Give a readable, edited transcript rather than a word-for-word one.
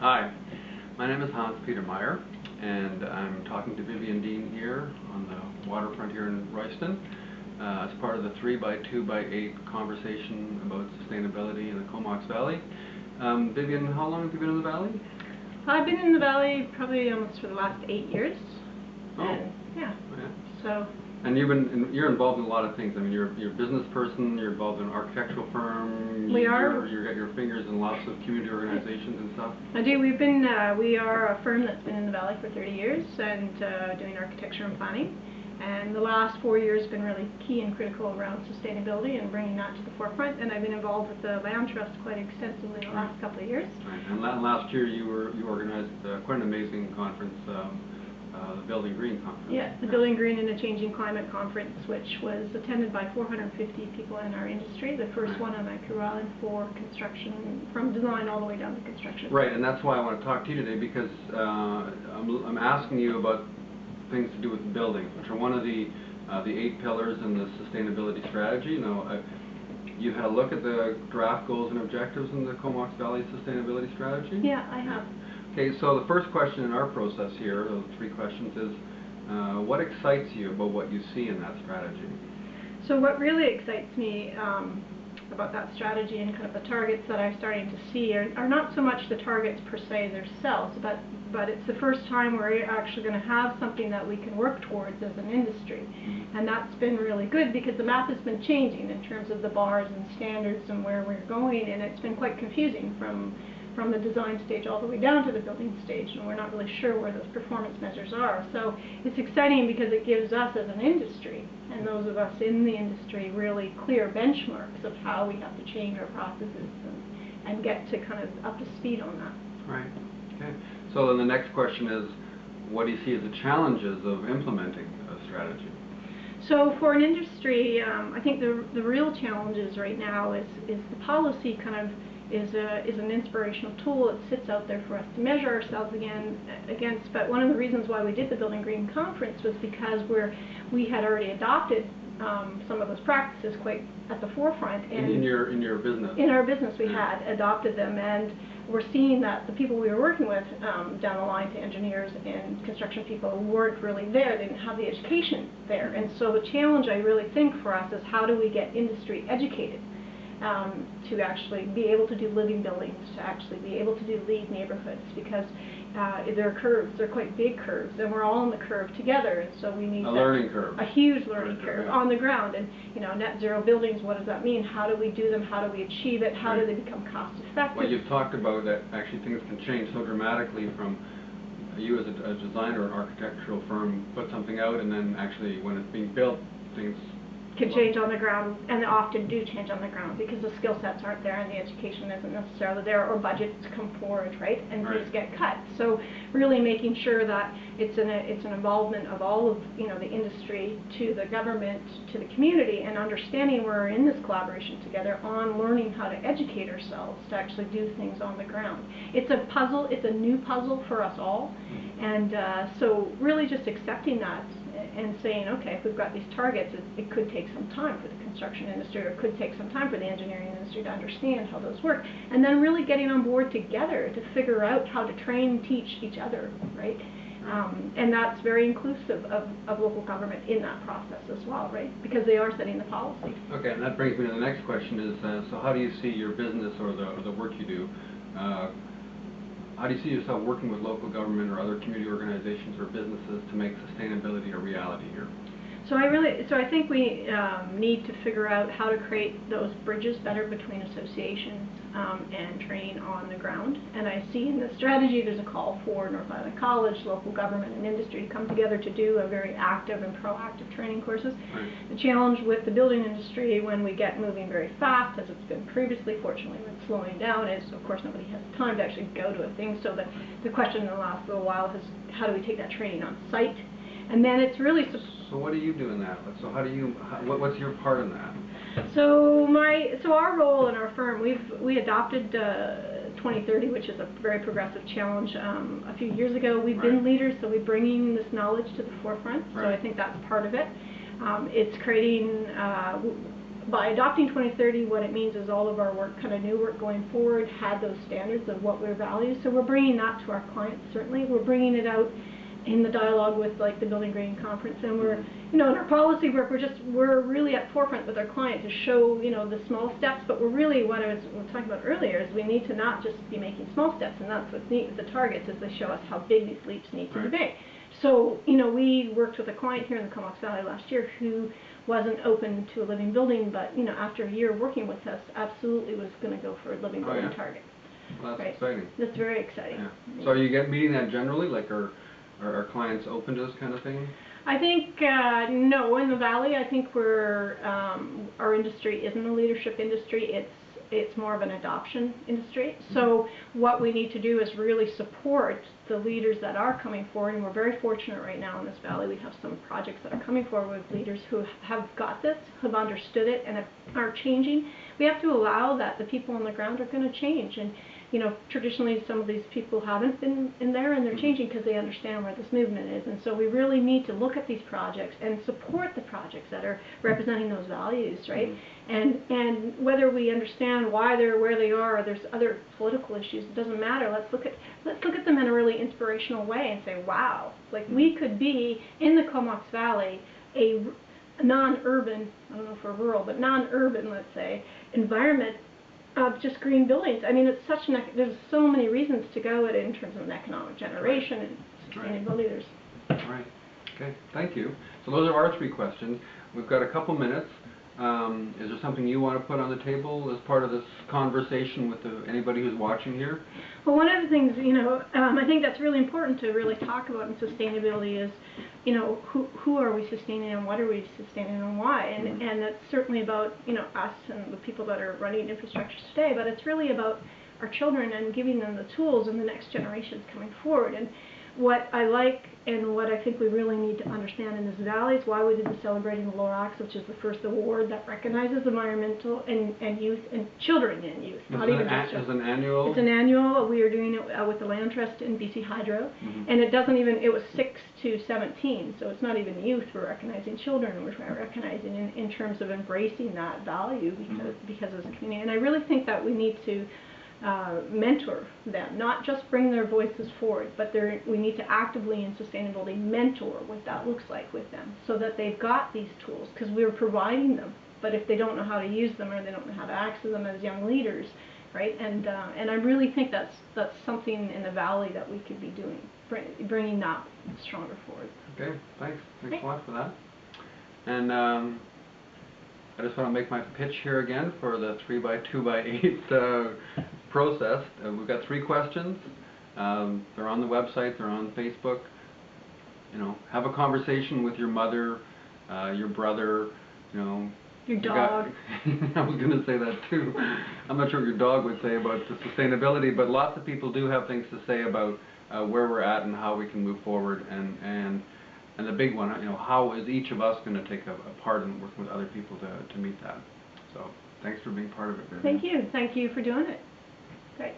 Hi, my name is hanspetermeyer, and I'm talking to Vivian Dean here on the waterfront here in Royston as part of the 3x2x8 conversation about sustainability in the Comox Valley. Vivian, how long have you been in the valley? I've been in the valley probably almost for the last 8 years. Oh. Yeah. Yeah. So. And you're involved in a lot of things. I mean, you're a business person. You're involved in an architectural firm. We are. You got your fingers in lots of community organizations and stuff. I do. We are a firm that's been in the valley for 30 years and doing architecture and planning. And the last 4 years have been really key and critical around sustainability and bringing that to the forefront. And I've been involved with the Land Trust quite extensively in the last couple of years. Right. And last year you organized quite an amazing conference. The Building Green Conference. Yeah, the Building Green in a Changing Climate Conference, which was attended by 450 people in our industry, the first one on Vancouver Island for construction, from design all the way down to construction. Right, and that's why I want to talk to you today, because I'm asking you about things to do with buildings, which are one of the 8 pillars in the sustainability strategy. You know, you had a look at the draft goals and objectives in the Comox Valley Sustainability Strategy? Yeah, I have. Okay, so the first question in our process here, the 3 questions, is what excites you about what you see in that strategy? So what really excites me about that strategy and kind of the targets that I'm starting to see are not so much the targets per se themselves, but it's the first time we're actually going to have something that we can work towards as an industry. And that's been really good because the map has been changing in terms of the bars and standards and where we're going, and it's been quite confusing from the design stage all the way down to the building stage, and we're not really sure where those performance measures are. So it's exciting because it gives us as an industry, and those of us in the industry, really clear benchmarks of how we have to change our processes and get to kind of up to speed on that. Right. Okay. So then the next question is, what do you see as the challenges of implementing a strategy? So for an industry, I think the real challenges right now is the policy kind of is an inspirational tool. It sits out there for us to measure ourselves against. But one of the reasons why we did the Building Green Conference was because we had already adopted some of those practices quite at the forefront. And in your business? In our business, we had adopted them, and we're seeing that the people we were working with down the line, to engineers and construction people, weren't really there. They didn't have the education there. And so the challenge, I really think, for us is how do we get industry educated to actually be able to do living buildings, to actually be able to do LEED neighborhoods, because they're curves, they're quite big curves, and we're all on the curve together, and so we need a learning curve, a huge learning curve on the ground. And you know, net zero buildings, what does that mean? How do we do them? How do we achieve it? How do they become cost effective? Well, you've talked about that actually things can change so dramatically from you as a designer or an architectural firm put something out, and then actually when it's being built, things can change on the ground, and they often do change on the ground because the skill sets aren't there and the education isn't necessarily there, or budgets come forward, right, and things get cut. So really making sure that it's an involvement of all of the industry, to the government, to the community, and understanding we're in this collaboration together on learning how to educate ourselves to actually do things on the ground. It's a puzzle. It's a new puzzle for us all, and so really just accepting that and saying, okay, if we've got these targets, it could take some time for the construction industry, or it could take some time for the engineering industry to understand how those work, and then really getting on board together to figure out how to train and teach each other, right? And that's very inclusive of local government in that process as well, right? Because they are setting the policy. Okay, and that brings me to the next question is, so how do you see your business or the work you do, how do you see yourself working with local government or other community organizations or businesses to make sustainability a reality here? So I think we need to figure out how to create those bridges better between associations and train on the ground. And I see in the strategy there's a call for North Island College, local government, and industry to come together to do a very active and proactive training courses. Right. The challenge with the building industry when we get moving very fast, as it's been previously, fortunately when it's slowing down, is of course nobody has time to actually go to a thing. So the question in the last little while is, how do we take that training on site? And then it's really... So what do you do in that? So what's your part in that? So our role in our firm, we adopted 2030, which is a very progressive challenge, a few years ago. We've been leaders, so we're bringing this knowledge to the forefront. So I think that's part of it. It's creating by adopting 2030, what it means is all of our work, kind of new work going forward, had those standards of what we value. So we're bringing that to our clients, certainly. We're bringing it out in the dialogue with like the Building Green Conference, and we're, you know, in our policy work, we're really at forefront with our client to show, you know, the small steps, but we're really, what I was talking about earlier, is we need to not just be making small steps, and that's what's neat with the targets, is they show us how big these leaps need to be. So, you know, we worked with a client here in the Comox Valley last year who wasn't open to a living building, but, you know, after a year working with us, absolutely was going to go for a living building target. Well, that's exciting. That's very exciting. Yeah. So are you meeting that generally, like are clients open to this kind of thing? I think, no, in the Valley, I think we're, our industry isn't a leadership industry, it's more of an adoption industry. So what we need to do is really support the leaders that are coming forward, and we're very fortunate right now in this Valley. We have some projects that are coming forward with leaders who have got this, have understood it, and are changing. We have to allow that the people on the ground are going to change, and you know, traditionally some of these people haven't been in there, and they're changing because they understand where this movement is. And so we really need to look at these projects and support the projects that are representing those values, right? And whether we understand why they're where they are, or there's other political issues, it doesn't matter. Let's look at them in a really inspirational way and say, wow, like we could be in the Comox Valley a non-urban, I don't know if we're rural, but non-urban, let's say, environment of just green buildings. I mean, it's such an, there's so many reasons to go at it in terms of an economic generation and sustainability. There's right. Okay, thank you. So those are our 3 questions. We've got a couple minutes. Is there something you want to put on the table as part of this conversation with anybody who's watching here? Well, one of the things, you know, I think that's really important to really talk about in sustainability is, you know, who are we sustaining and what are we sustaining and why? And that's certainly about, you know, us and the people that are running infrastructure today, but it's really about our children and giving them the tools and the next generations coming forward. And what I like and what I think we really need to understand in this valley is why we did the Celebrating the Lorax, which is the first award that recognizes environmental and youth and children and youth. Not even just It's an annual? It's an annual. We are doing it with the Land Trust in BC Hydro. And it doesn't even, it was 6 to 17, so it's not even youth. We're recognizing children. We're recognizing in terms of embracing that value because as a community. And I really think that we need to mentor them, not just bring their voices forward, but we need to actively in sustainability mentor what that looks like with them, so that they've got these tools, because we're providing them, but if they don't know how to use them or they don't know how to access them as young leaders, right? And I really think that's something in the Valley that we could be doing, bringing that stronger forward. Okay, thanks a lot for that. And I just want to make my pitch here again for the 3x2x8 process. We've got 3 questions. They're on the website. They're on Facebook. You know, have a conversation with your mother, your brother. You know, your dog. I was going to say that too. I'm not sure what your dog would say about the sustainability, but lots of people do have things to say about where we're at and how we can move forward. And the big one, you know, how is each of us going to take a part in working with other people to meet that? So thanks for being part of it, Vivian. Thank you. Thank you for doing it. Great.